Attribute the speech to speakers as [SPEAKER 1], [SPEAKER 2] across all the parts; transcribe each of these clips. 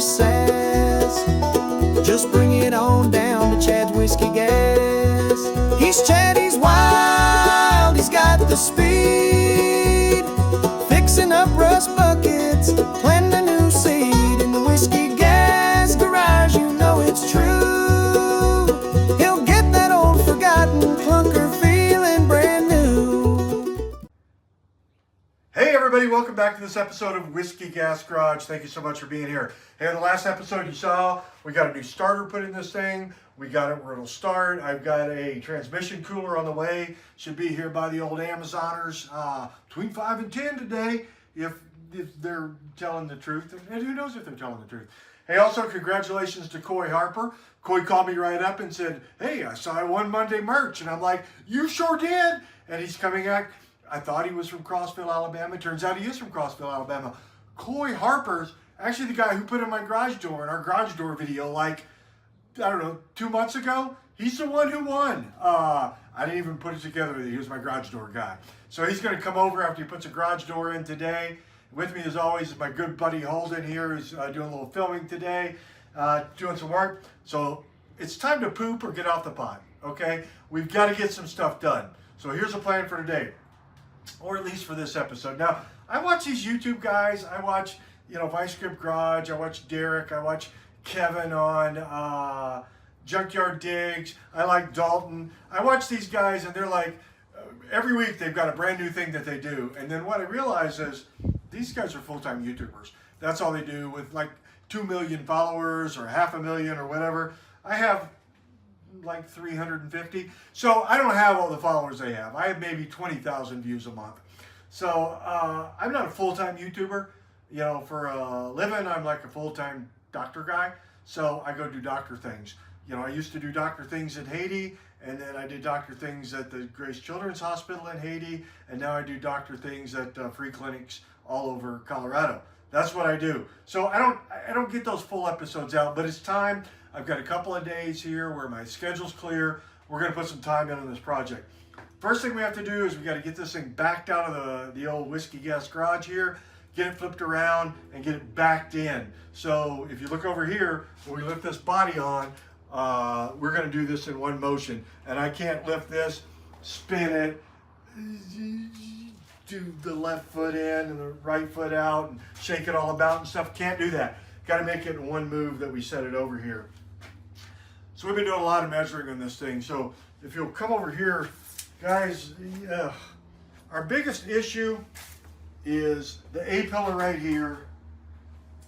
[SPEAKER 1] just sass. Just bring it on down to Chad's Whiskey Gas. He's Chad, he's wild, he's got the speed. Fixing up rust buckets, planting a new seed. In the Whiskey Gas garage, you know it's true. He'll get that old forgotten clunker feeling brand new.
[SPEAKER 2] Hey everybody, welcome back to this episode of Whiskey Gas Garage. Thank you so much for being here. Hey, in the last episode you saw, we got a new starter put in this thing. We got it where it'll start. I've got a transmission cooler on the way. Should be here by the old Amazoners between 5 and 10 today, if they're telling the truth. And who knows if they're telling the truth. Hey, also congratulations to Coy Harper. Coy called me right up and said, hey, I saw I won Monday merch. And I'm like, you sure did? And he's coming back. I thought he was from Crossville, Alabama. It turns out he is from Crossville, Alabama. Coy Harper's actually the guy who put in my garage door in our garage door video, like, I don't know, 2 months ago. He's the one who won. I didn't even put it together that he was my garage door guy. So he's going to come over after he puts a garage door in today. With me, as always, is my good buddy Holden here, who's doing a little filming today, doing some work. So it's time to poop or get off the pot, okay? We've got to get some stuff done. So here's the plan for today, or at least for this episode. Now, I watch these YouTube guys. I watch, Vice Grip Garage. I watch Derek. I watch Kevin on Junkyard Digs. I like Dalton. I watch these guys, and they're like, every week they've got a brand new thing that they do. And then what I realize is these guys are full-time YouTubers. That's all they do with like 2 million followers or 500,000 or whatever. I have like 350. So I don't have all the followers they have. I have maybe 20,000 views a month. So I'm not a full-time YouTuber. For a living, I'm like a full-time doctor guy. So I go do doctor things. I used to do doctor things in Haiti, and then I did doctor things at the Grace Children's Hospital in Haiti, and now I do doctor things at free clinics all over Colorado. That's what I do. So I don't get those full episodes out, but it's time. I've got a couple of days here where my schedule's clear. We're going to put some time in on this project. First thing we have to do is we got to get this thing backed out of the old Whiskey Gas Garage here, get it flipped around, and get it backed in. So if you look over here, when we lift this body on, we're going to do this in one motion. And I can't lift this, spin it, do the left foot in and the right foot out, and shake it all about and stuff. Can't do that. Got to make it in one move that we set it over here. So we've been doing a lot of measuring on this thing. So if you'll come over here, guys, our biggest issue is the A-pillar right here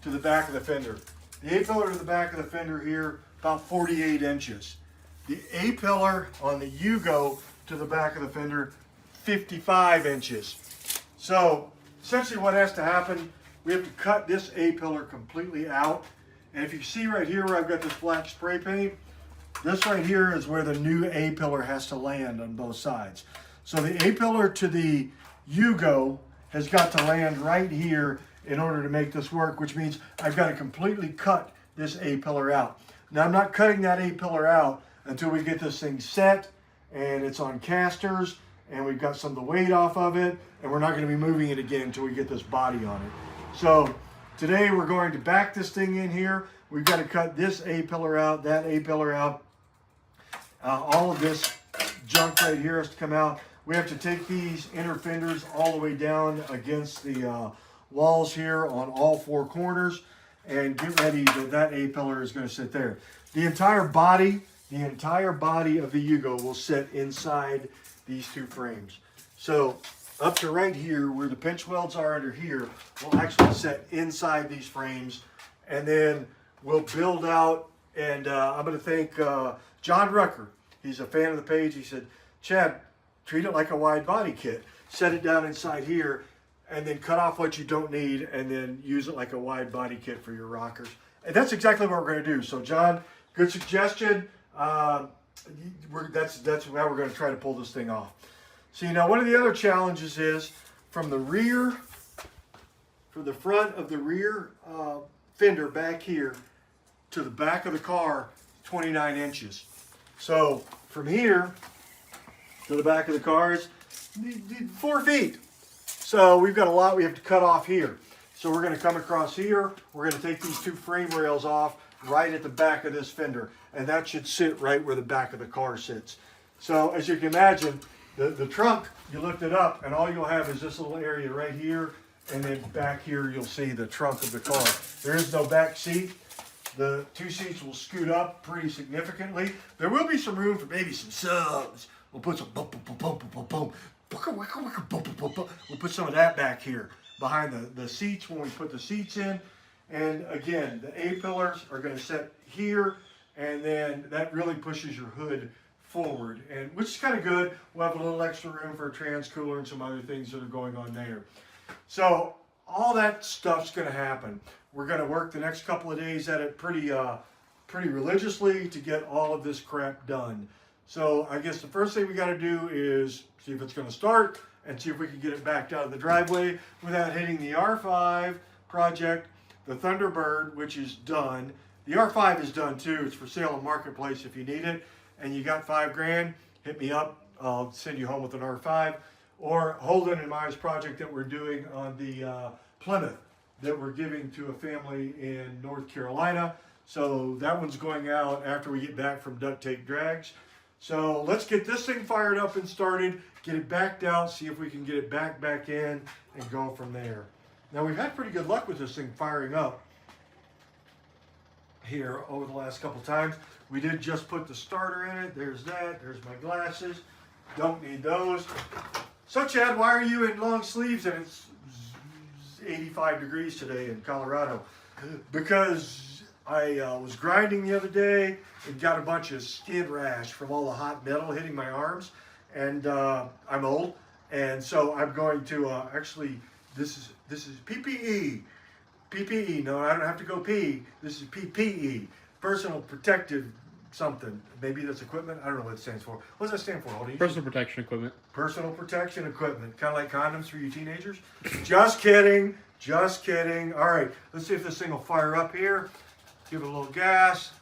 [SPEAKER 2] to the back of the fender. The A-pillar to the back of the fender here, about 48 inches. The A-pillar on the YUGO to the back of the fender, 55 inches. So essentially what has to happen, we have to cut this A-pillar completely out. And if you see right here where I've got this black spray paint, this right here is where the new A-pillar has to land on both sides. So the A-pillar to the YUGO has got to land right here in order to make this work, which means I've got to completely cut this A-pillar out. Now I'm not cutting that A-pillar out until we get this thing set and it's on casters and we've got some of the weight off of it, and we're not going to be moving it again until we get this body on it. So today we're going to back this thing in here. We've got to cut this A-pillar out, that A-pillar out. All of this junk right here has to come out. We have to take these inner fenders all the way down against the walls here on all four corners and get ready that A-pillar is going to sit there. The entire body of the YUGO will sit inside these two frames. So up to right here where the pinch welds are under here will actually sit inside these frames, and then we'll build out. And I'm going to thank John Rucker. He's a fan of the page. He said, Chad, treat it like a wide body kit. Set it down inside here and then cut off what you don't need and then use it like a wide body kit for your rockers. And that's exactly what we're going to do. So John, good suggestion. That's how we're going to try to pull this thing off. See, now one of the other challenges is from the front of the rear fender back here to the back of the car, 29 inches. So from here to the back of the car is 4 feet. So we've got a lot we have to cut off here. So we're going to come across here. We're going to take these two frame rails off right at the back of this fender. And that should sit right where the back of the car sits. So as you can imagine, the trunk, you lift it up and all you'll have is this little area right here. And then back here, you'll see the trunk of the car. There is no back seat. The two seats will scoot up pretty significantly. There will be some room for maybe some subs. We'll put some boom, boom, boom, boom, boom, boom, boom. We'll put some of that back here behind the seats when we put the seats in. And again, the A-pillars are going to set here, and then that really pushes your hood forward, and which is kind of good. We'll have a little extra room for a trans cooler and some other things that are going on there. So all that stuff's going to happen. We're going to work the next couple of days at it pretty religiously to get all of this crap done. So I guess the first thing we got to do is see if it's going to start and see if we can get it backed out of the driveway without hitting the R5 project, the Thunderbird, which is done. The R5 is done too. It's for sale on Marketplace if you need it, and you got $5 grand, hit me up. I'll send you home with an R5. Or Holden and Myers project that we're doing on the Plymouth that we're giving to a family in North Carolina. So that one's going out after we get back from Duct Tape Drags. So let's get this thing fired up and started, get it backed out, see if we can get it back in and go from there. Now we've had pretty good luck with this thing firing up here over the last couple times. We did just put the starter in it. There's that. There's my glasses. Don't need those. So Chad, why are you in long sleeves and it's 85 degrees today in Colorado? Because I was grinding the other day and got a bunch of skin rash from all the hot metal hitting my arms, and I'm old, and so I'm going to actually, this is PPE. PPE, no, I don't have to go pee. This is PPE, personal protective something. Maybe that's equipment. I don't know what it stands for. What does that stand for, Aldi?
[SPEAKER 3] Personal protection equipment.
[SPEAKER 2] Personal protection equipment. Kind of like condoms for you teenagers? Just kidding. Just kidding. All right, let's see if this thing will fire up here. Give it a little gas.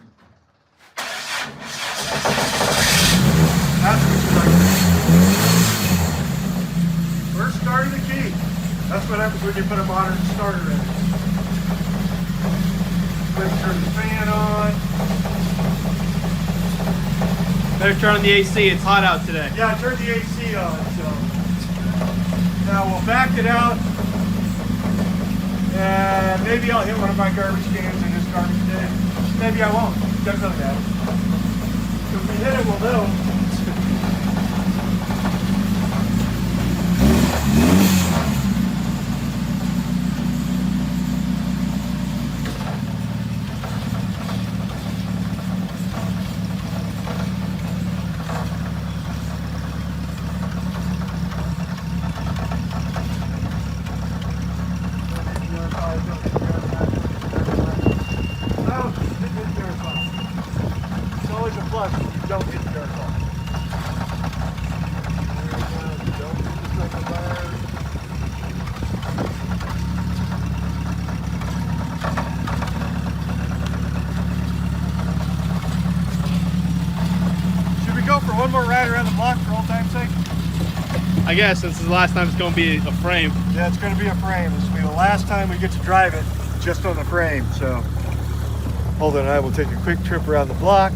[SPEAKER 2] That's what you like. First start of the key. That's what happens when you put a modern starter in. Let's turn the fan on.
[SPEAKER 3] Better turn on the AC, it's hot out today.
[SPEAKER 2] Yeah, I turned the AC on, so. Now we'll back it out. And maybe I'll hit one of my garbage cans in this garbage day. Maybe I won't. Doesn't really matter. If we hit it, we'll know. It's always a plus when you don't hit the airflow. Don't hit the second wire. Should we go for one more ride around the block for old time's sake?
[SPEAKER 3] I guess this is the last time it's going to be a frame.
[SPEAKER 2] Yeah, it's going to be a frame. This will be the last time we get to drive it just on the frame. So Holden and I will take a quick trip around the block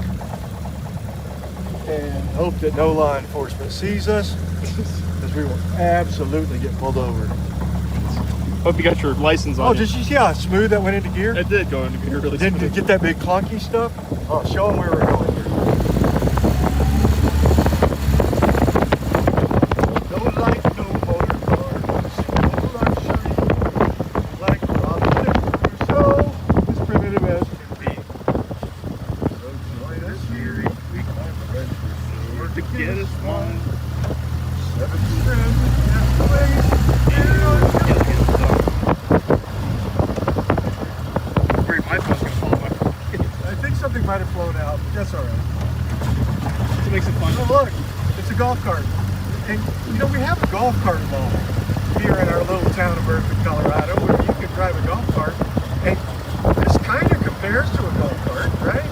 [SPEAKER 2] and hope that no law enforcement sees us, because we will absolutely get pulled over.
[SPEAKER 3] Hope you got your license on.
[SPEAKER 2] Oh, did you see how smooth that went into gear?
[SPEAKER 3] It did go into gear really
[SPEAKER 2] Didn't
[SPEAKER 3] smooth.
[SPEAKER 2] get that big clunky stuff? Oh, show them where we're going here. No light, no motor cars. No luxury. Like Robinson Crusoe, as primitive as can be. So join us here each week on Adventure
[SPEAKER 3] To get us one.
[SPEAKER 2] 7 friends, castaways, here on
[SPEAKER 3] Great, my phone's going to fall off.
[SPEAKER 2] I think something might have flown out, but that's all right.
[SPEAKER 3] It makes it fun.
[SPEAKER 2] Oh, look, it's a golf cart. And, you know, we have a golf cart law here in our little town of Berkeley, Colorado, where you can drive a golf cart. And this kind of compares to a golf cart, right?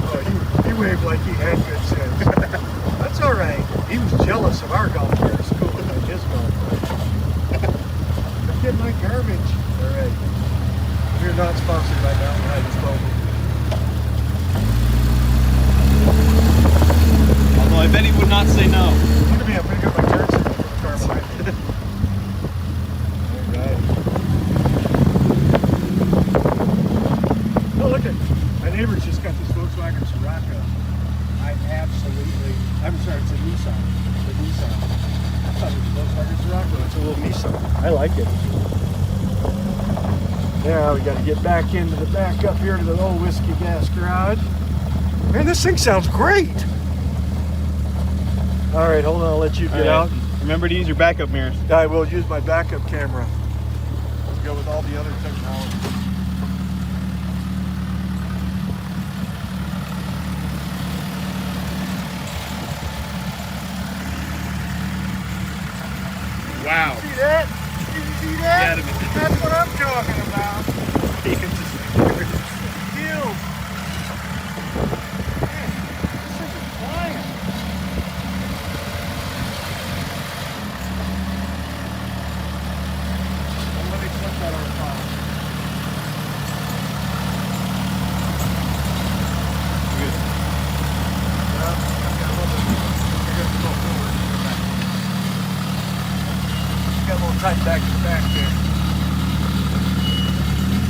[SPEAKER 2] Oh, he waved like he had good sense. That's all right. He was jealous of our golf cart. It's cooler than his golf cart. my garbage. All right. We're not sponsored by Mountain High Disposal.
[SPEAKER 3] Although I bet he would not say no.
[SPEAKER 2] Look at me, I'm going to get my turn signal for the car behind me. All right. Oh, look at my neighbor's just got this Volkswagen Scirocco. I'm sorry, it's a Nissan. It's a Nissan. I thought it was a Volkswagen Scirocco. It's a little Nissan. I like it. Now we got to get back into the back up here to the old Whiskey Gas Garage. Man, this thing sounds great. All right, hold on. I'll let you get out.
[SPEAKER 3] Remember to use your backup mirrors.
[SPEAKER 2] I will use my backup camera. Let's go with all the other technology.
[SPEAKER 3] Wow.
[SPEAKER 2] See that? Did you see that?
[SPEAKER 3] Yeah,
[SPEAKER 2] That's what I'm talking about. Ew. Man, this thing is flying. And let me flip that on top.
[SPEAKER 3] Good.
[SPEAKER 2] Well, I've got a little bit. You're going to go forward. Got a little tight back to the back there.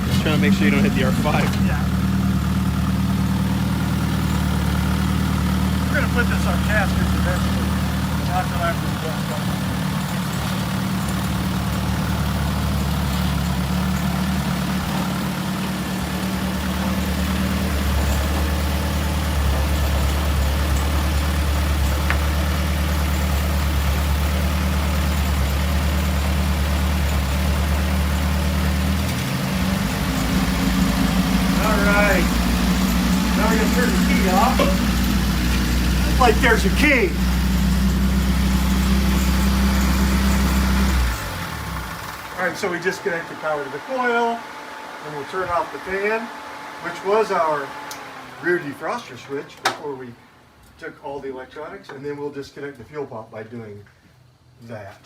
[SPEAKER 3] Just trying to make sure you don't hit the R5.
[SPEAKER 2] Yeah. We're going to put this on casters eventually. Not till after the dust comes. Now we're going to turn the key off. Like there's a key. Alright, so we disconnect the power to the coil, and we'll turn off the fan, which was our rear defroster switch before we took all the electronics, and then we'll disconnect the fuel pump by doing that.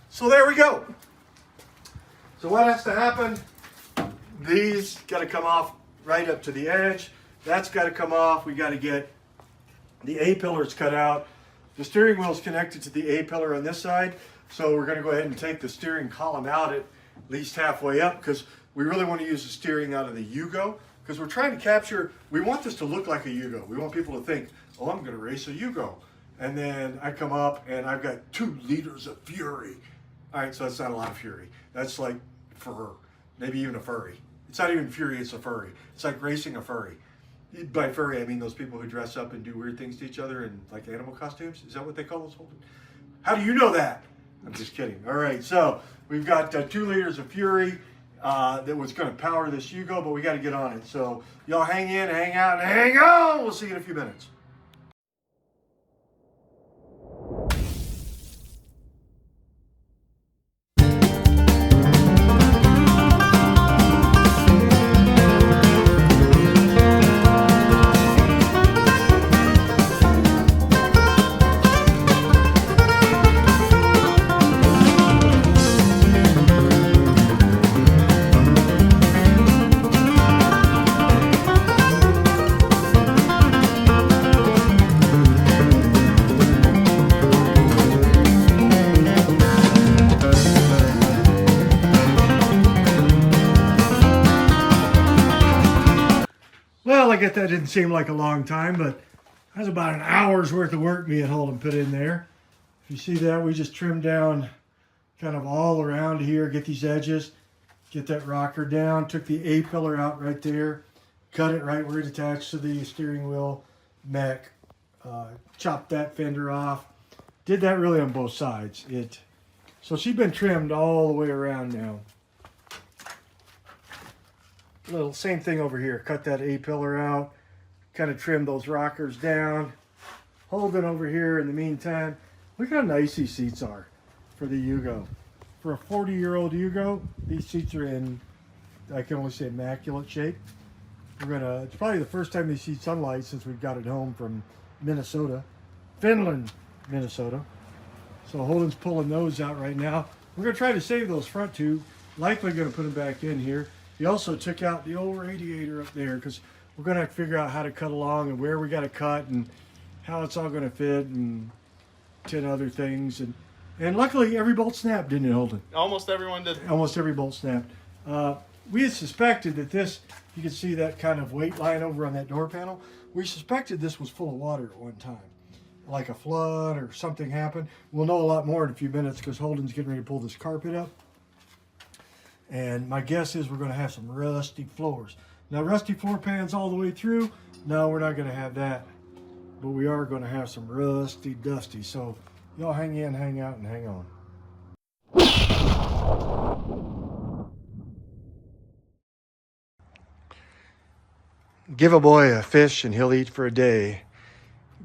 [SPEAKER 2] So there we go. So what has to happen? These got to come off right up to the edge. That's got to come off. We got to get the A-pillars cut out. The steering wheel is connected to the A-pillar on this side. So we're going to go ahead and take the steering column out at least halfway up because we really want to use the steering out of the YUGO because we're trying to capture, we want this to look like a YUGO. We want people to think, oh, I'm going to race a YUGO. And then I come up and I've got 2 liters of fury. All right, so that's not a lot of fury. That's like fur, maybe even a furry. It's not even fury, it's a furry. It's like racing a furry. By furry, I mean those people who dress up and do weird things to each other in like animal costumes. Is that what they call those? How do you know that? I'm just kidding. All right, so we've got 2 liters of fury that was going to power this YUGO, but we got to get on it. So y'all hang in, hang out, and hang on. We'll see you in a few minutes. Well, I get that didn't seem like a long time, but that's about an hour's worth of work me and Holden put in there. If you see that, we just trimmed down kind of all around here, get these edges, get that rocker down, took the A-pillar out right there, cut it right where it attached to the steering wheel mech, chopped that fender off. Did that really on both sides. So she's been trimmed all the way around now. Little same thing over here. Cut that A-pillar out, kind of trim those rockers down. Holden over here in the meantime. Look how nice these seats are for the YUGO. For a 40-year-old YUGO, these seats are in, I can only say, immaculate shape. It's probably the first time they see sunlight since we've got it home from Minnesota. Finland, Minnesota. So Holden's pulling those out right now. we're going to try to save those front two. Likely going to put them back in here. He also took out the old radiator up there because we're going to have to figure out how to cut along and where we got to cut and how it's all going to fit and 10 other things. And luckily every bolt snapped, didn't it, Holden?
[SPEAKER 3] Almost everyone did.
[SPEAKER 2] Almost every bolt snapped. We had suspected that this, you can see that kind of weight line over on that door panel. We suspected this was full of water at one time, like a flood or something happened. We'll know a lot more in a few minutes because Holden's getting ready to pull this carpet up. And my guess is we're going to have some rusty floors. Now, rusty floor pans all the way through, no, we're not going to have that. But we are going to have some rusty dusty. So y'all hang in, hang out, and hang on. Give a boy a fish and he'll eat for a day.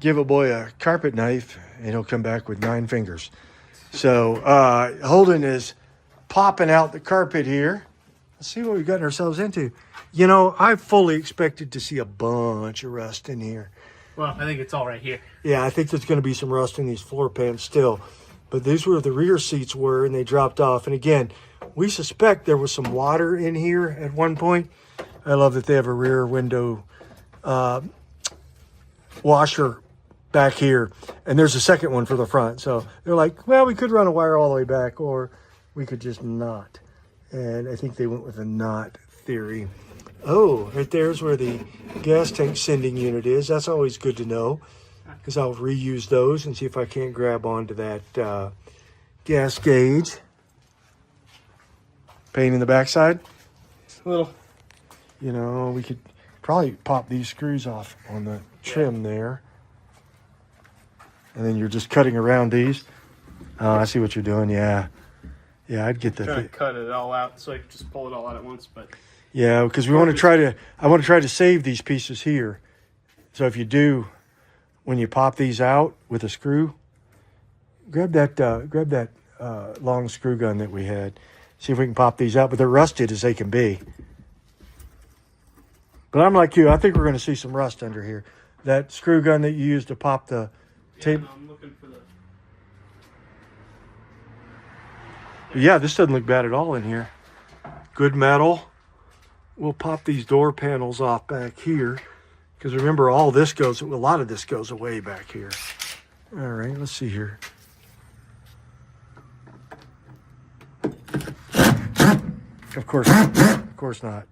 [SPEAKER 2] Give a boy a carpet knife and he'll come back with 9 fingers. So Holden is popping out the carpet here. Let's see what we've gotten ourselves into. You know, I fully expected to see a bunch of rust in here.
[SPEAKER 3] Well, I think it's all right here.
[SPEAKER 2] Yeah, I think there's going to be some rust in these floor pans still. But these were the rear seats were, and they dropped off. And again, we suspect there was some water in here at one point. I love that they have a rear window washer back here. And there's a second one for the front. So they're like, well, we could run a wire all the way back, or we could just not. And I think they went with a not theory. Oh, right there's where the gas tank sending unit is. That's always good to know, because I'll reuse those and see if I can't grab onto that gas gauge. Pain in the backside?
[SPEAKER 3] A little.
[SPEAKER 2] You know, we could probably pop these screws off on the trim there. And then you're just cutting around these. Oh, I see what you're doing, yeah. Yeah, I'd get
[SPEAKER 3] I'm trying to
[SPEAKER 2] that.
[SPEAKER 3] cut it all out so I can just pull it all out at once, but
[SPEAKER 2] Yeah, because we want to try to, I want to try to save these pieces here. So if you do, when you pop these out with a screw, grab that long screw gun that we had. See if we can pop these out, but they're rusted as they can be. But I'm like you, I think we're going to see some rust under here. That screw gun that you used to pop the tape.
[SPEAKER 3] no, I'm looking for the...
[SPEAKER 2] Yeah, this doesn't look bad at all in here. Good metal. We'll pop these door panels off back here, because remember, all this goes, a lot of this goes away back here. All right, let's see here. Of course not.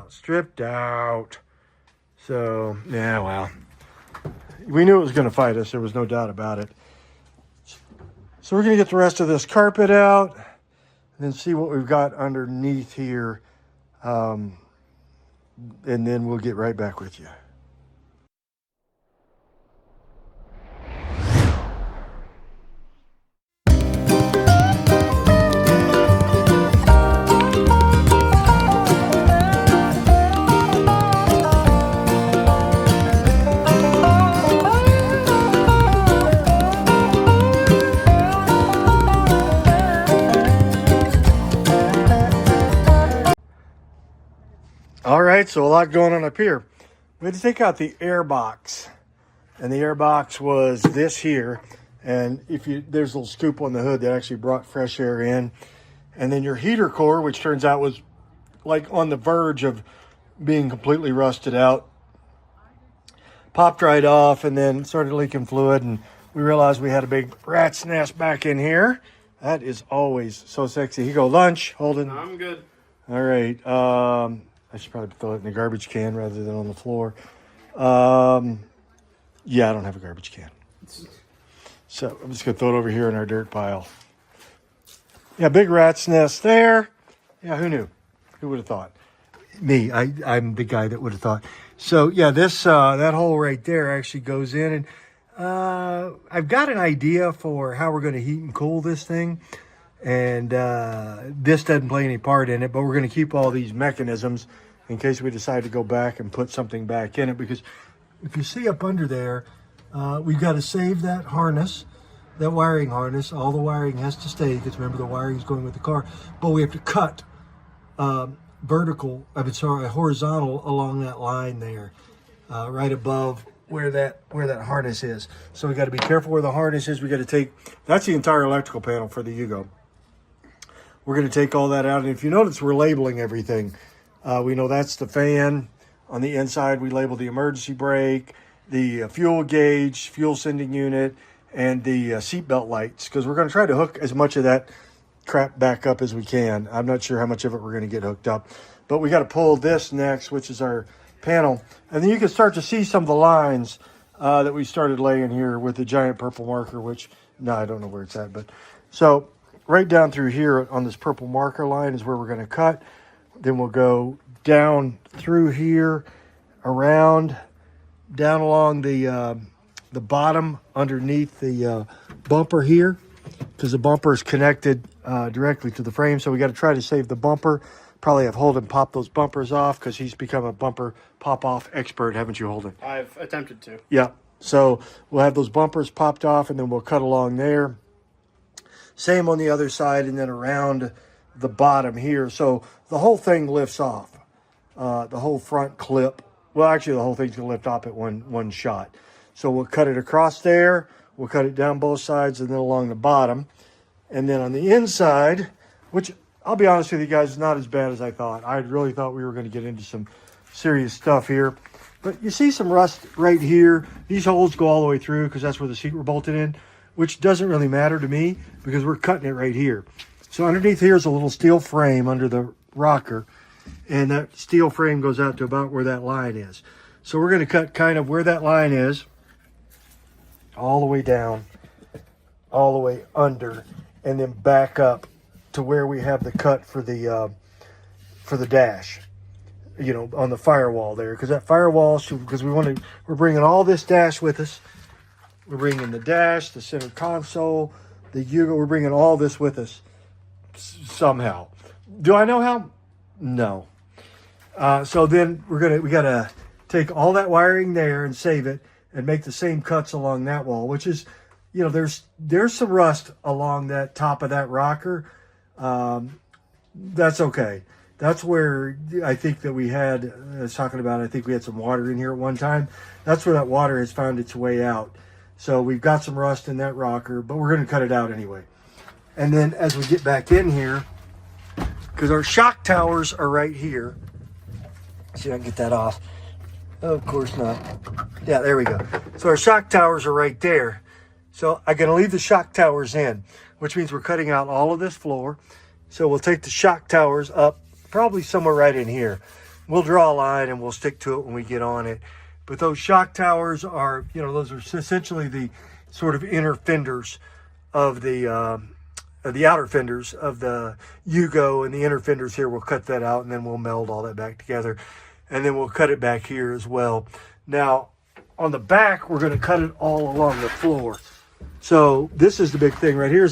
[SPEAKER 2] Stripped out. So, yeah, well, we knew it was going to fight us. There was no doubt about it. So we're going to get the rest of this carpet out and then see what we've got underneath here. And then we'll get right back with you. All right, so a lot going on up here. We had to take out the air box, and the air box was this here. And there's a little scoop on the hood that actually brought fresh air in. And then your heater core, which turns out was like on the verge of being completely rusted out, popped right off and then started leaking fluid. And we realized we had a big rat's nest back in here. That is always so sexy. Here you go, lunch, Holden.
[SPEAKER 3] I'm good.
[SPEAKER 2] All right. I should probably throw it in the garbage can rather than on the floor. Yeah, I don't have a garbage can. So I'm just going to throw it over here in our dirt pile. Yeah, big rat's nest there. Yeah, who knew? Who would have thought? Me. I'm the guy that would have thought. So, yeah, this that hole right there actually goes in. And I've got an idea for how we're going to heat and cool this thing. And this doesn't play any part in it, but we're going to keep all these mechanisms in case we decide to go back and put something back in it. Because if you see up under there, we've got to save that harness, that wiring harness. All the wiring has to stay, because remember, the wiring is going with the car. But we have to cut horizontal along that line there, right above where that harness is. So we got to be careful where the harness is. We got to take, that's the entire electrical panel for the YUGO. We're going to take all that out. And if you notice, we're labeling everything. We know that's the fan. On the inside, we label the emergency brake, the fuel gauge, fuel sending unit, and the seatbelt lights, because we're going to try to hook as much of that crap back up as we can. I'm not sure how much of it we're going to get hooked up, but we got to pull this next, which is our panel. And then you can start to see some of the lines that we started laying here with the giant purple marker, which, no, I don't know where it's at, but so right down through here on this purple marker line is where we're going to cut. Then we'll go down through here, around, down along the bottom underneath the bumper here, because the bumper is connected directly to the frame. So we got to try to save the bumper. Probably have Holden pop those bumpers off, because he's become a bumper pop-off expert, haven't you, Holden?
[SPEAKER 3] I've attempted to.
[SPEAKER 2] Yeah. So we'll have those bumpers popped off, and then we'll cut along there. Same on the other side, and then around the bottom here. So the whole thing lifts off. The whole front clip. Well, actually, the whole thing's going to lift off at one shot. So we'll cut it across there. We'll cut it down both sides and then along the bottom. And then on the inside, which I'll be honest with you guys, is not as bad as I thought. I really thought we were going to get into some serious stuff here. But you see some rust right here. These holes go all the way through because that's where the seat were bolted in, which doesn't really matter to me because we're cutting it right here. So underneath here is a little steel frame under the rocker, and that steel frame goes out to about where that line is. So we're going to cut kind of where that line is, all the way down, all the way under, and then back up to where we have the cut for the dash, you know, on the firewall there, because that firewall, because we're bringing all this dash with us. We're bringing the dash, the center console, the YUGO. We're bringing all this with us somehow. Do I know how? No. So then we gotta take all that wiring there and save it and make the same cuts along that wall, which is, you know, there's some rust along that top of that rocker. That's okay. That's where I think that I was talking about, I think we had some water in here at one time. That's where that water has found its way out. So we've got some rust in that rocker, but we're going to cut it out anyway. And then as we get back in here, because our shock towers are right here. See if I can get that off. Oh, of course not. Yeah, there we go. So our shock towers are right there. So I'm going to leave the shock towers in, which means we're cutting out all of this floor. So we'll take the shock towers up, probably somewhere right in here. We'll draw a line and we'll stick to it when we get on it. But those shock towers are, you know, those are essentially the sort of inner fenders of the outer fenders of the YUGO, and the inner fenders here, we'll cut that out and then we'll meld all that back together. And then we'll cut it back here as well. Now, on the back, we're going to cut it all along the floor. So this is the big thing right here,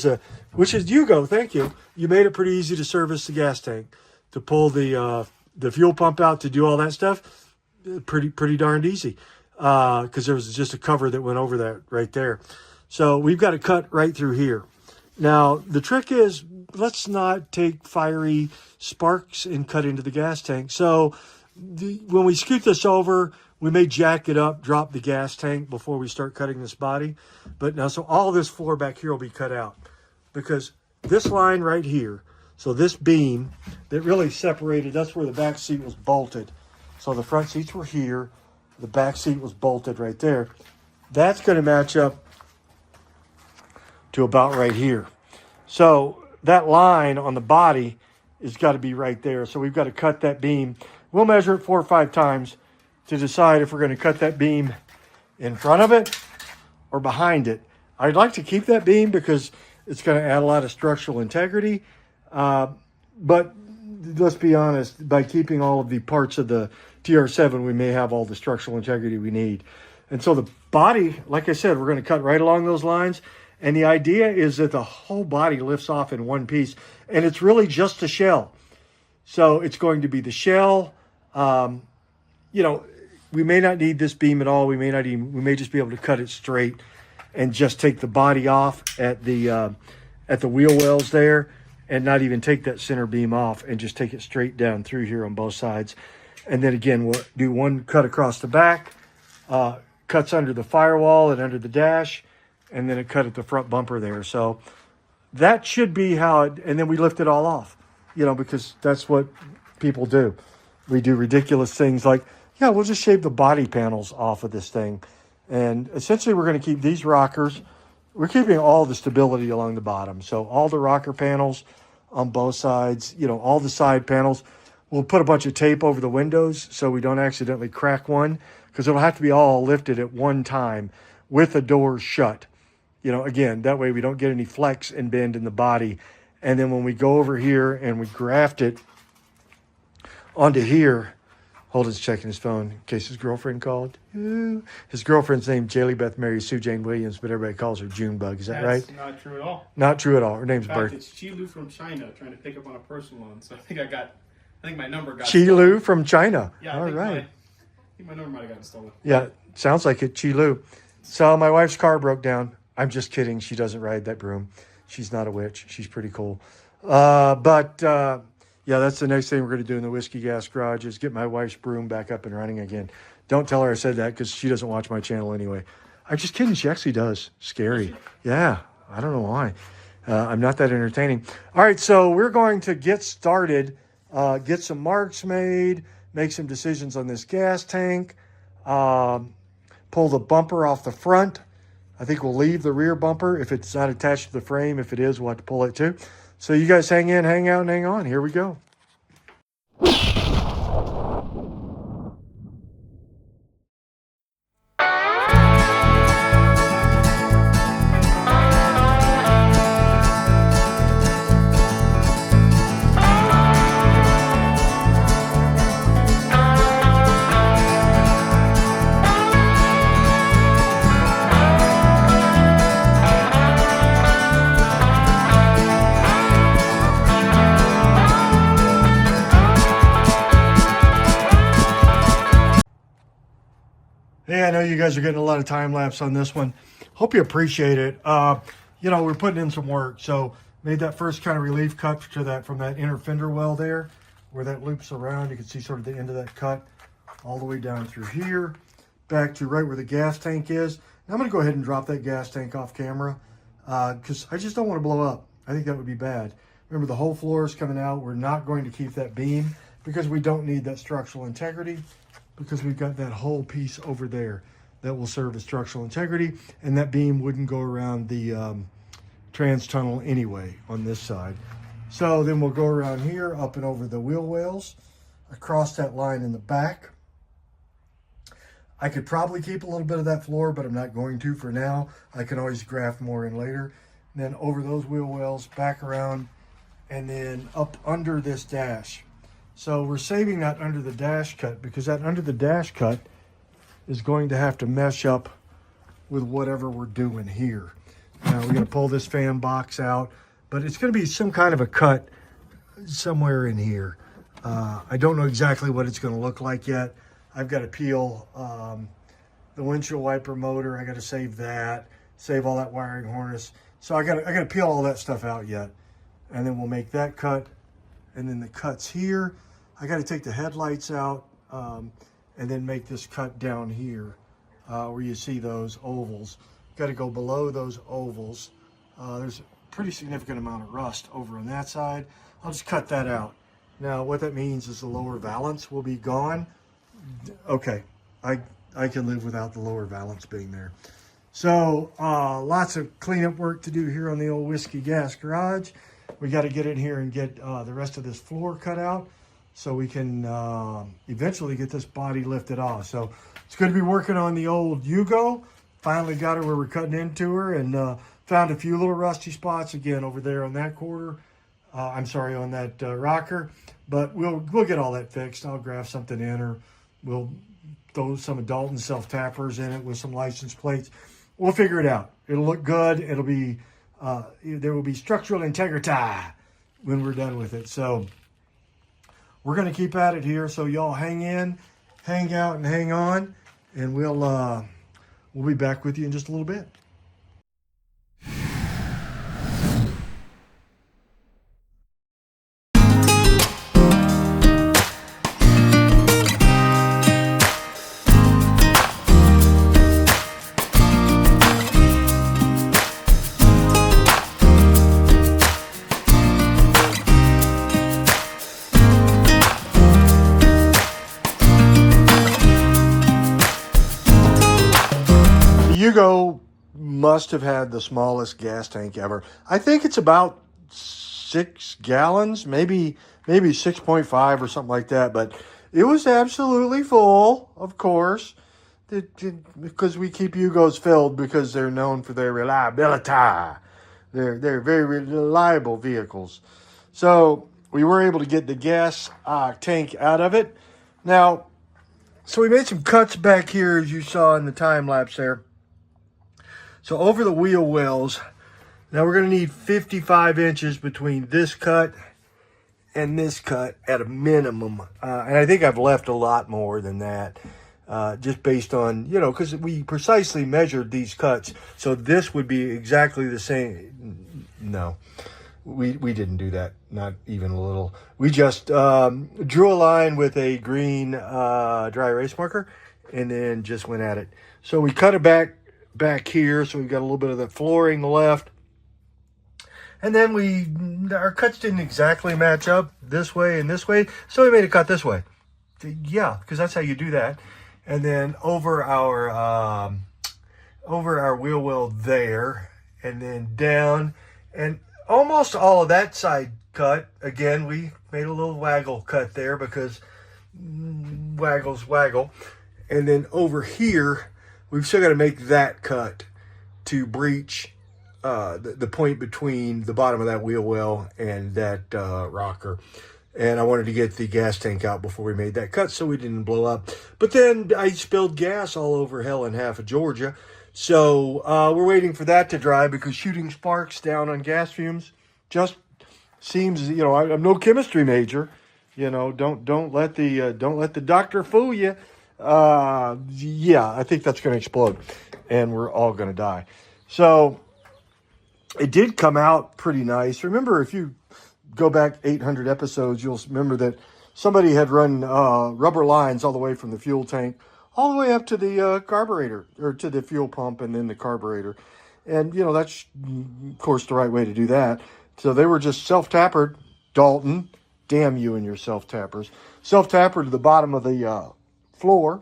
[SPEAKER 2] which is YUGO. Thank you. You made it pretty easy to service the gas tank, to pull the fuel pump out, to do all that stuff. Pretty darned easy, because there was just a cover that went over that right there. So we've got to cut right through here. Now, the trick is, let's not take fiery sparks and cut into the gas tank. So when we scoot this over, we may jack it up, drop the gas tank before we start cutting this body. But now, so all this floor back here will be cut out, because this line right here, so this beam that really separated, that's where the back seat was bolted. So the front seats were here, the back seat was bolted right there. That's going to match up to about right here. So that line on the body has got to be right there. So we've got to cut that beam. We'll measure it 4 or 5 times to decide if we're going to cut that beam in front of it or behind it. I'd like to keep that beam because it's going to add a lot of structural integrity. But let's be honest, by keeping all of the parts of the TR7, we may have all the structural integrity we need. And so the body, like I said, we're going to cut right along those lines. And the idea is that the whole body lifts off in one piece. And it's really just a shell. So it's going to be the shell. You know, we may not need this beam at all. We may just be able to cut it straight and just take the body off at the wheel wells there, and not even take that center beam off, and just take it straight down through here on both sides. And then again, we'll do one cut across the back, cuts under the firewall and under the dash, and then it cut at the front bumper there. So that should be how it, and then we lift it all off, because that's what people do. We do ridiculous things like, yeah, we'll just shave the body panels off of this thing. And essentially we're going to keep these rockers. We're keeping all the stability along the bottom. So all the rocker panels on both sides, all the side panels. We'll put a bunch of tape over the windows so we don't accidentally crack one, because it'll have to be all lifted at one time with the doors shut. Again, that way we don't get any flex and bend in the body. And then when we go over here and we graft it onto here, Holden's checking his phone in case his girlfriend called. His girlfriend's named Jaylee Beth Mary Sue Jane Williams, but everybody calls her Junebug. Is that right?
[SPEAKER 3] That's not true at all.
[SPEAKER 2] Not true at all. Her name's
[SPEAKER 3] In fact,
[SPEAKER 2] Bertha.
[SPEAKER 3] it's Chilu from China trying to pick up on a personal loan. So I think my number got
[SPEAKER 2] Chilu
[SPEAKER 3] stolen.
[SPEAKER 2] from China.
[SPEAKER 3] Yeah,
[SPEAKER 2] All right.
[SPEAKER 3] I think my number might have gotten stolen.
[SPEAKER 2] Yeah, sounds like it, Chilu. So my wife's car broke down. I'm just kidding. She doesn't ride that broom. She's not a witch. She's pretty cool. Yeah, that's the next thing we're going to do in the Whiskey Gas Garage is get my wife's broom back up and running again. Don't tell her I said that because she doesn't watch my channel anyway. I'm just kidding. She actually does. Scary. Yeah, I don't know why. I'm not that entertaining. All right, so we're going to get started, get some marks made, make some decisions on this gas tank, pull the bumper off the front. I think we'll leave the rear bumper if it's not attached to the frame. If it is, we'll have to pull it too. So you guys hang in, hang out, and hang on. Here we go. Hey, I know you guys are getting a lot of time lapse on this one. Hope you appreciate it. We're putting in some work. So made that first kind of relief cut to that from that inner fender well there, where that loops around. You can see sort of the end of that cut all the way down through here, back to right where the gas tank is. Now I'm going to go ahead and drop that gas tank off camera because I just don't want to blow up. I think that would be bad. Remember, the whole floor is coming out. We're not going to keep that beam because we don't need that structural integrity, because we've got that whole piece over there that will serve as structural integrity, and that beam wouldn't go around the trans tunnel anyway on this side. So then we'll go around here, up and over the wheel wells, across that line in the back. I could probably keep a little bit of that floor, but I'm not going to for now. I can always graft more in later. And then over those wheel wells, back around, and then up under this dash. So we're saving that under the dash cut because that under the dash cut is going to have to mesh up with whatever we're doing here. Now we're going to pull this fan box out, but it's going to be some kind of a cut somewhere in here. I don't know exactly what it's going to look like yet. I've got to peel the windshield wiper motor. I got to save that, save all that wiring harness. So I got to peel all that stuff out yet, and then we'll make that cut, and then the cuts here. I got to take the headlights out and then make this cut down here where you see those ovals. Got to go below those ovals. There's a pretty significant amount of rust over on that side. I'll just cut that out. Now what that means is the lower valance will be gone. Okay, I can live without the lower valance being there. So lots of cleanup work to do here on the old Whiskey Gas Garage. We got to get in here and get the rest of this floor cut out, so we can eventually get this body lifted off. So it's going to be working on the old YUGO. Finally got her where we're cutting into her, and found a few little rusty spots again over there on that quarter. I'm sorry, on that rocker. But we'll get all that fixed. I'll graft something in, or we'll throw some Dalton self-tappers in it with some license plates. We'll figure it out. It'll look good. It'll be there will be structural integrity when we're done with it. So we're going to keep at it here, so y'all hang in, hang out, and hang on, and we'll be back with you in just a little bit. YUGO must have had the smallest gas tank ever. I think it's about 6 gallons, maybe 6.5 or something like that. But it was absolutely full, of course, because we keep YUGOs filled because they're known for their reliability. They're very reliable vehicles. So we were able to get the gas tank out of it. Now, so we made some cuts back here, as you saw in the time lapse there. So over the wheel wells, now we're going to need 55 inches between this cut and this cut at a minimum. And I think I've left a lot more than that, just based on, because we precisely measured these cuts. So this would be exactly the same. No, we didn't do that, not even a little. We just drew a line with a green dry erase marker and then just went at it. So we cut it back here, so we've got a little bit of the flooring left. And then our cuts didn't exactly match up this way and this way, so we made a cut this way. Yeah, because that's how you do that. And then over our wheel well there, and then down, and almost all of that side cut. Again, we made a little waggle cut there because waggles waggle. And then over here, we've still got to make that cut to breach the point between the bottom of that wheel well and that rocker. And I wanted to get the gas tank out before we made that cut so we didn't blow up. But then I spilled gas all over hell in half of Georgia. So we're waiting for that to dry because shooting sparks down on gas fumes just seems, I'm no chemistry major. Don't let the doctor fool you. Yeah, I think that's going to explode and we're all going to die. So it did come out pretty nice. Remember, if you go back 800 episodes, you'll remember that somebody had run rubber lines all the way from the fuel tank all the way up to the carburetor, or to the fuel pump and then the carburetor. And, that's, of course, the right way to do that. So they were just self-tappered. Dalton, damn you and your self-tappers. Self-tappered to the bottom of the floor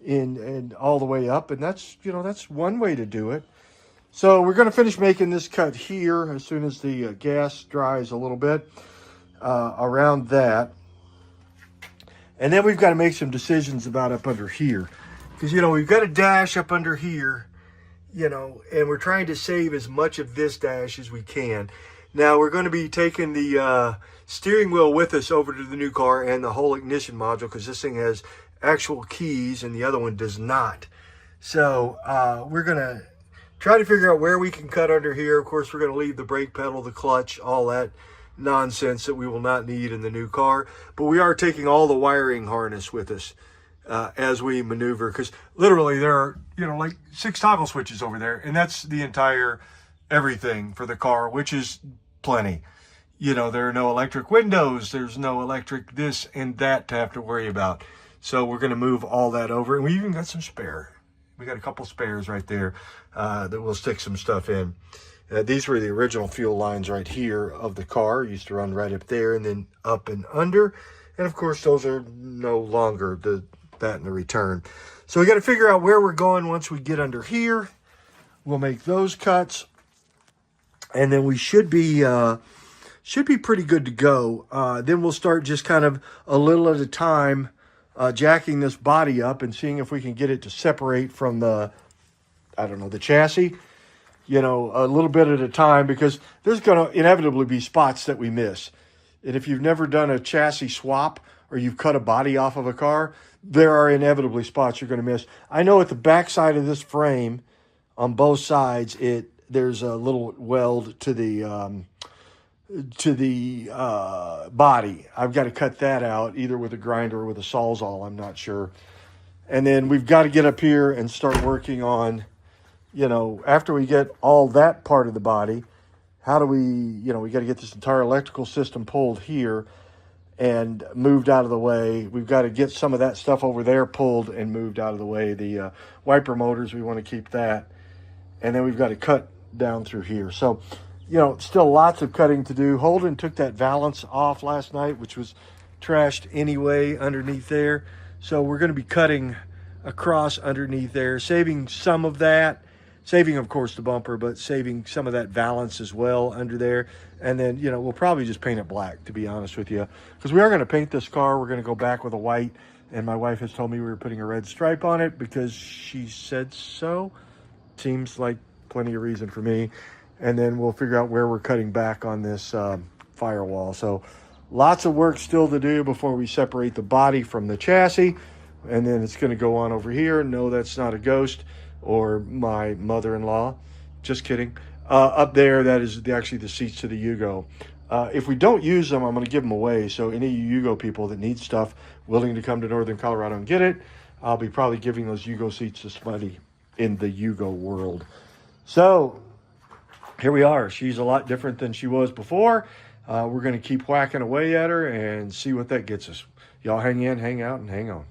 [SPEAKER 2] and all the way up. And that's, that's one way to do it. So we're going to finish making this cut here as soon as the gas dries a little bit around that. And then we've got to make some decisions about up under here. Because, we've got a dash up under here, and we're trying to save as much of this dash as we can. Now, we're going to be taking the steering wheel with us over to the new car and the whole ignition module because this thing has actual keys and the other one does not. So we're going to try to figure out where we can cut under here. Of course, we're going to leave the brake pedal, the clutch, all that nonsense that we will not need in the new car. But we are taking all the wiring harness with us as we maneuver, because literally there are, like 6 toggle switches over there, and that's the entire everything for the car, which is plenty. There are no electric windows, there's no electric this and that to have to worry about. So we're going to move all that over, and we even got some spare. We got a couple spares right there that we'll stick some stuff in. These were the original fuel lines right here of the car. Used to run right up there and then up and under. And of course, those are no longer that and the return. So we got to figure out where we're going once we get under here. We'll make those cuts. And then we should be pretty good to go. Then we'll start just kind of a little at a time, jacking this body up and seeing if we can get it to separate from the chassis, a little bit at a time, because there's going to inevitably be spots that we miss. And if you've never done a chassis swap or you've cut a body off of a car, there are inevitably spots you're going to miss. I know at the back side of this frame, on both sides, there's a little weld to the body. I've got to cut that out either with a grinder or with a Sawzall. I'm not sure. And then we've got to get up here and start working on, after we get all that part of the body, how do we got to get this entire electrical system pulled here and moved out of the way. We've got to get some of that stuff over there pulled and moved out of the way. The wiper motors, we want to keep that. And then we've got to cut down through here. So, still lots of cutting to do. Holden took that valance off last night, which was trashed anyway underneath there. So we're going to be cutting across underneath there, saving some of that saving, of course, the bumper, but saving some of that valance as well under there. And then, you know, we'll probably just paint it black, to be honest with you, because we are going to paint this car. We're going to go back with a white, and my wife has told me we were putting a red stripe on it because she said so. Seems like plenty of reason for me. And then we'll figure out where we're cutting back on this firewall. So lots of work still to do before we separate the body from the chassis. And then it's going to go on over here. No, that's not a ghost or my mother-in-law. Just kidding. Up there, that is actually the seats to the YUGO. If we don't use them, I'm going to give them away. So any YUGO people that need stuff, willing to come to Northern Colorado and get it, I'll be probably giving those YUGO seats to somebody in the YUGO world. So here we are. She's a lot different than she was before. We're going to keep whacking away at her and see what that gets us. Y'all hang in, hang out, and hang on.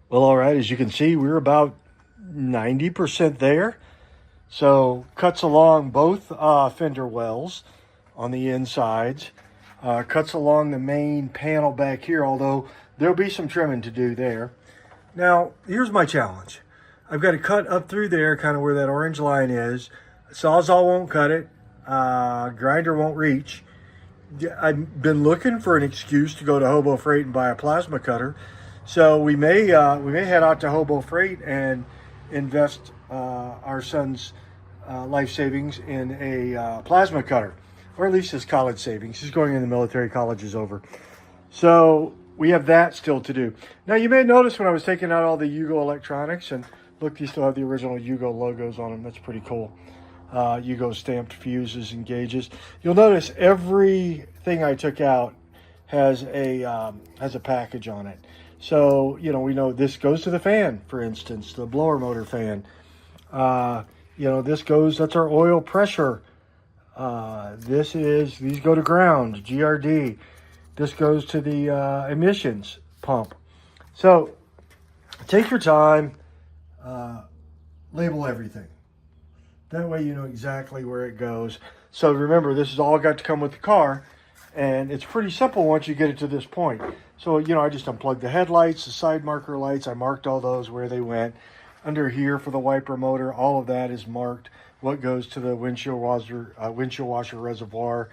[SPEAKER 2] Well, all right, as you can see, we're about 90% there. So cuts along both fender wells on the insides. Cuts along the main panel back here, although there'll be some trimming to do there. Now, here's my challenge. I've got to cut up through there, kind of where that orange line is. Sawzall won't cut it. Grinder won't reach. I've been looking for an excuse to go to Hobo Freight and buy a plasma cutter. So we may head out to Hobo Freight and invest our son's life savings in a plasma cutter, or at least his college savings. He's going in the military, college is over. So we have that still to do. Now you may notice when I was taking out all the YUGO electronics, and look, these still have the original YUGO logos on them. That's pretty cool. YUGO stamped fuses and gauges. You'll notice everything I took out has a package on it. So, you know, we know this goes to the fan, for instance, the blower motor fan. You know, this goes, that's our oil pressure. These go to ground, GRD. This goes to the emissions pump. So, take your time, label everything. That way you know exactly where it goes. So remember, this has all got to come with the car. And it's pretty simple once you get it to this point. So, you know, I just unplugged the headlights, the side marker lights. I marked all those where they went. Under here for the wiper motor, all of that is marked. What goes to the windshield washer reservoir.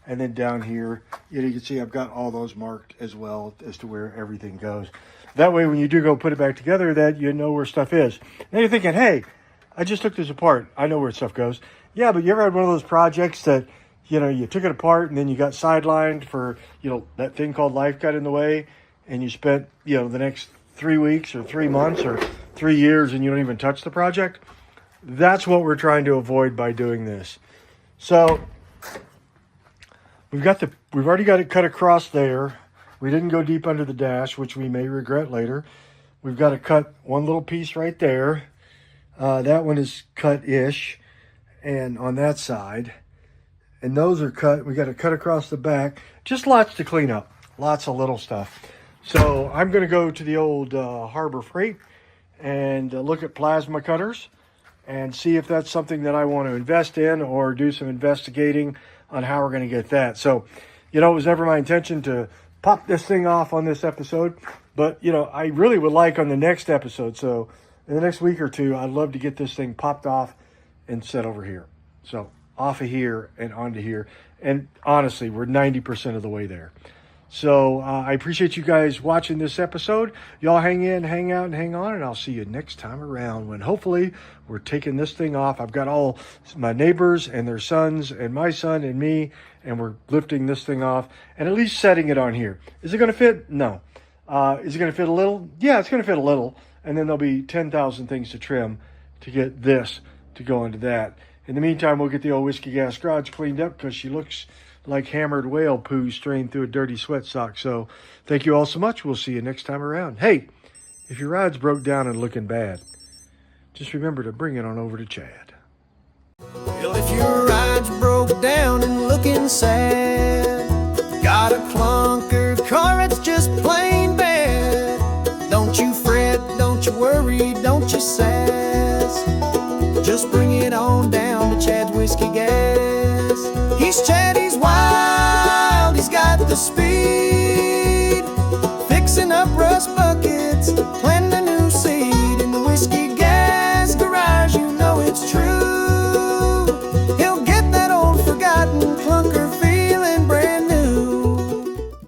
[SPEAKER 2] And then down here, you can see I've got all those marked as well as to where everything goes. That way, when you do go put it back together, that you know where stuff is. Now you're thinking, hey, I just took this apart. I know where stuff goes. Yeah, but you ever had one of those projects that, you know, you took it apart and then you got sidelined for, you know, that thing called life got in the way, and you spent, you know, the next 3 weeks or 3 months or 3 years and you don't even touch the project? That's what we're trying to avoid by doing this. So we've already got it cut across there. We didn't go deep under the dash, which we may regret later. We've got to cut one little piece right there. That one is cut-ish, and on that side. And those are cut. We got to cut across the back. Just lots to clean up. Lots of little stuff. So I'm going to go to the old Harbor Freight and look at plasma cutters and see if that's something that I want to invest in or do some investigating on how we're going to get that. So, you know, it was never my intention to pop this thing off on this episode. But, you know, I really would like on the next episode. So in the next week or two, I'd love to get this thing popped off and set over here. So off of here and onto here. And honestly, we're 90% of the way there. So I appreciate you guys watching this episode. Y'all hang in, hang out, and hang on, and I'll see you next time around when hopefully we're taking this thing off. I've got all my neighbors and their sons and my son and me, and we're lifting this thing off and at least setting it on here. Is it going to fit? No. Is it going to fit a little? Yeah, it's going to fit a little. And then there'll be 10,000 things to trim to get this to go into that. In the meantime, we'll get the old Whiskey Gas Garage cleaned up because she looks like hammered whale poo strained through a dirty sweat sock. So thank you all so much. We'll see you next time around. Hey, if your ride's broke down and looking bad, just remember to bring it on over to Chad.
[SPEAKER 1] Well, if your ride's broke down and looking sad, got a clunker car, it's just plain bad. Don't you fret, don't you worry, don't you sass. Just bring it on down to Chad's Whiskey Gas. He's Chad, he's wild, he's got the speed.